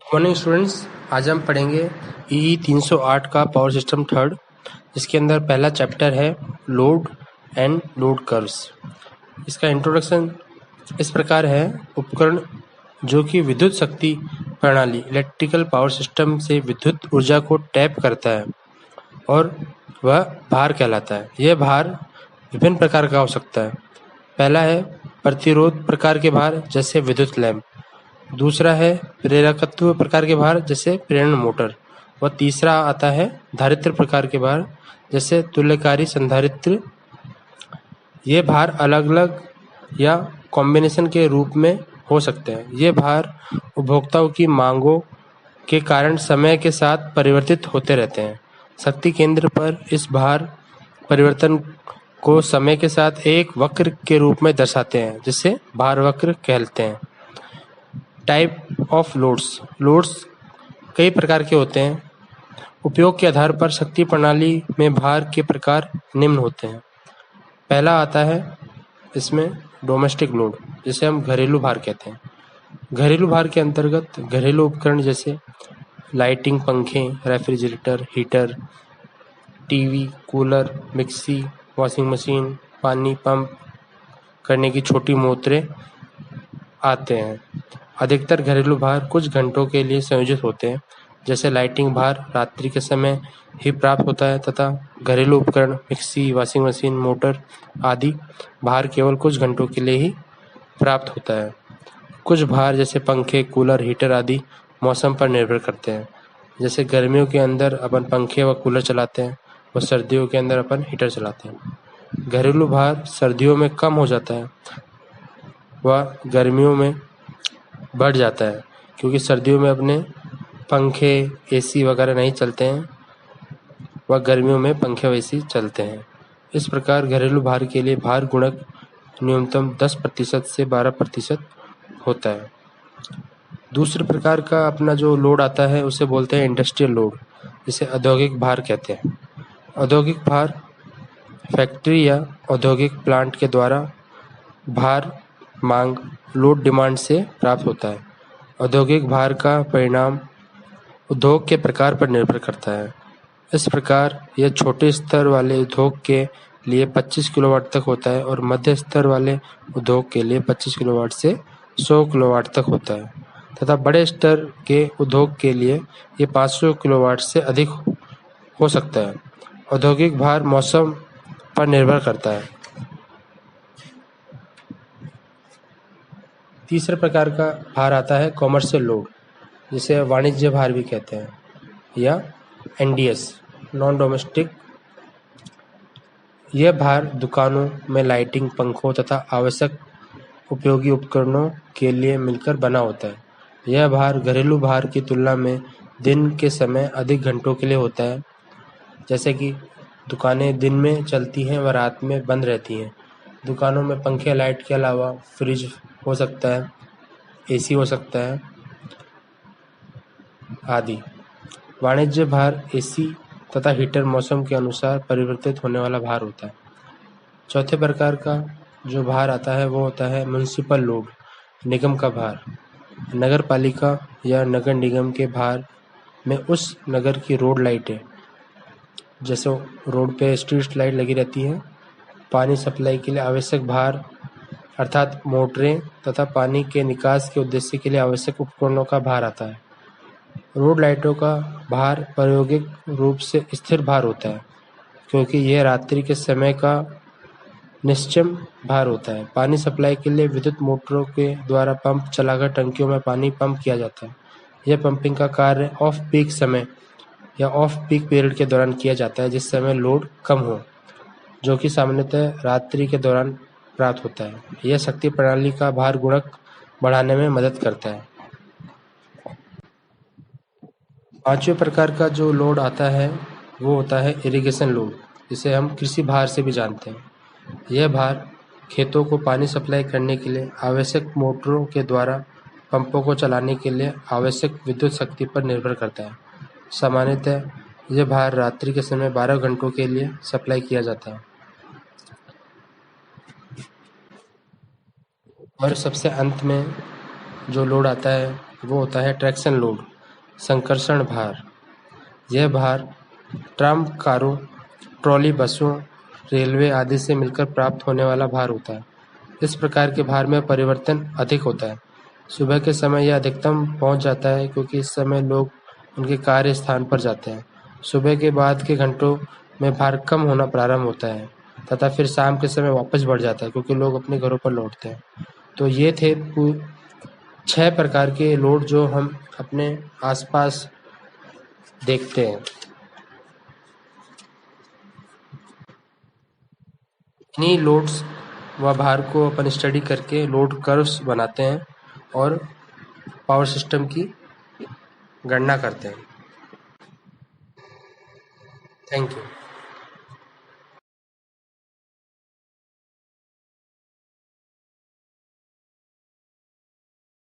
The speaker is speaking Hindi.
मॉर्निंग स्टूडेंट्स, आज हम पढ़ेंगे ई 308 का पावर सिस्टम थर्ड। इसके अंदर पहला चैप्टर है लोड एंड लोड कर्व्स। इसका इंट्रोडक्शन इस प्रकार है। उपकरण जो कि विद्युत शक्ति प्रणाली इलेक्ट्रिकल पावर सिस्टम से विद्युत ऊर्जा को टैप करता है और वह भार कहलाता है। यह भार विभिन्न प्रकार का हो सकता है। पहला है प्रतिरोध प्रकार के भार जैसे विद्युत लैंप। दूसरा है प्रेरकत्व प्रकार के भार जैसे प्रेरण मोटर। और तीसरा आता है धारित्र प्रकार के भार जैसे तुल्यकारी संधारित्र। ये भार अलग अलग या कॉम्बिनेशन के रूप में हो सकते हैं। ये भार उपभोक्ताओं की मांगों के कारण समय के साथ परिवर्तित होते रहते हैं। शक्ति केंद्र पर इस भार परिवर्तन को समय के साथ एक वक्र के रूप में दर्शाते हैं, जिसे भार वक्र कहते हैं। टाइप ऑफ लोड्स कई प्रकार के होते हैं। उपयोग के आधार पर शक्ति प्रणाली में भार के प्रकार निम्न होते हैं। पहला आता है इसमें डोमेस्टिक लोड, जिसे हम घरेलू भार कहते हैं। घरेलू भार के अंतर्गत घरेलू उपकरण जैसे लाइटिंग, पंखे, refrigerator, heater, TV, cooler, mixie, washing machine, पानी पंप करने की छोटी मोटरें आते हैं। अधिकतर घरेलू भार कुछ घंटों के लिए संयोजित होते हैं, जैसे लाइटिंग भार रात्रि के समय ही प्राप्त होता है तथा घरेलू उपकरण मिक्सी, वॉशिंग मशीन, मोटर आदि भार केवल कुछ घंटों के लिए ही प्राप्त होता है। कुछ भार जैसे पंखे, कूलर, हीटर आदि मौसम पर निर्भर करते हैं। जैसे गर्मियों के अंदर अपन पंखे व कूलर चलाते हैं और सर्दियों के अंदर अपन हीटर चलाते हैं। घरेलू भार सर्दियों में कम हो जाता है व गर्मियों में बढ़ जाता है, क्योंकि सर्दियों में अपने पंखे, एसी वगैरह नहीं चलते हैं व गर्मियों में पंखे व एसी चलते हैं। इस प्रकार घरेलू भार के लिए भार गुणक न्यूनतम 10% से 12% होता है। दूसरे प्रकार का अपना जो लोड आता है उसे बोलते हैं इंडस्ट्रियल लोड, जिसे औद्योगिक भार कहते हैं। औद्योगिक भार फैक्ट्री या औद्योगिक प्लांट के द्वारा भार मांग लोड डिमांड से प्राप्त होता है। औद्योगिक भार का परिणाम उद्योग के प्रकार पर निर्भर करता है। इस प्रकार यह छोटे स्तर वाले उद्योग के लिए 25 किलोवाट तक होता है और मध्य स्तर वाले उद्योग के लिए 25 किलोवाट से 100 किलोवाट तक होता है तथा बड़े स्तर के उद्योग के लिए ये 500 किलोवाट से अधिक हो सकता है। औद्योगिक भार मौसम पर निर्भर करता है। तीसरे प्रकार का भार आता है कॉमर्शियल लोड, जिसे वाणिज्य भार भी कहते हैं, या एनडीएस, नॉन डोमेस्टिक। यह भार दुकानों में लाइटिंग, पंखों तथा आवश्यक उपयोगी उपकरणों के लिए मिलकर बना होता है। यह भार घरेलू भार की तुलना में दिन के समय अधिक घंटों के लिए होता है। जैसे कि दुकानें दिन में चलती हैं व रात में बंद रहती हैं। दुकानों में पंखे, लाइट के अलावा फ्रिज हो सकता है, एसी हो सकता है आदि। वाणिज्य भार एसी तथा हीटर मौसम के अनुसार परिवर्तित होने वाला भार होता है। चौथे प्रकार का जो भार आता है वो होता है म्युनिसिपल लोड, निगम का भार। नगर पालिका या नगर निगम के भार में उस नगर की रोड लाइटें, जैसे रोड पे स्ट्रीट लाइट लगी रहती है, पानी सप्लाई के लिए आवश्यक भार अर्थात मोटरें तथा पानी के निकास के उद्देश्य के लिए आवश्यक उपकरणों का भार आता है। रोड लाइटों का भार प्रायोगिक रूप से स्थिर भार होता है, क्योंकि यह रात्रि के समय का निश्चम भार होता है। पानी सप्लाई के लिए विद्युत मोटरों के द्वारा पंप चलाकर टंकियों में पानी पंप किया जाता है। यह पंपिंग का कार्य ऑफ पीक समय या ऑफ पीक पीरियड के दौरान किया जाता है, जिस समय लोड कम हो, जो कि सामान्यतः रात्रि के दौरान प्राप्त होता है। यह शक्ति प्रणाली का भार गुणक बढ़ाने में मदद करता है। पांचवें प्रकार का जो लोड आता है वो होता है इरिगेशन लोड, जिसे हम कृषि भार से भी जानते हैं। यह भार खेतों को पानी सप्लाई करने के लिए आवश्यक मोटरों के द्वारा पंपों को चलाने के लिए आवश्यक विद्युत शक्ति पर निर्भर करता है। सामान्यतः यह भार रात्रि के समय 12 घंटों के लिए सप्लाई किया जाता है। और सबसे अंत में जो लोड आता है वो होता है ट्रैक्शन लोड, संकर्षण भार। यह भार ट्राम कारों, ट्रॉली बसों, रेलवे आदि से मिलकर प्राप्त होने वाला भार होता है। इस प्रकार के भार में परिवर्तन अधिक होता है। सुबह के समय यह अधिकतम पहुंच जाता है क्योंकि इस समय लोग उनके कार्य स्थान पर जाते हैं। सुबह के बाद के घंटों में भार कम होना प्रारंभ होता है तथा फिर शाम के समय वापस बढ़ जाता है क्योंकि लोग अपने घरों पर लौटते हैं। तो ये थे 6 प्रकार के लोड जो हम अपने आसपास देखते हैं। इन्हीं लोड्स व भार को अपन स्टडी करके लोड कर्व्स बनाते हैं और पावर सिस्टम की गणना करते हैं। Thank you.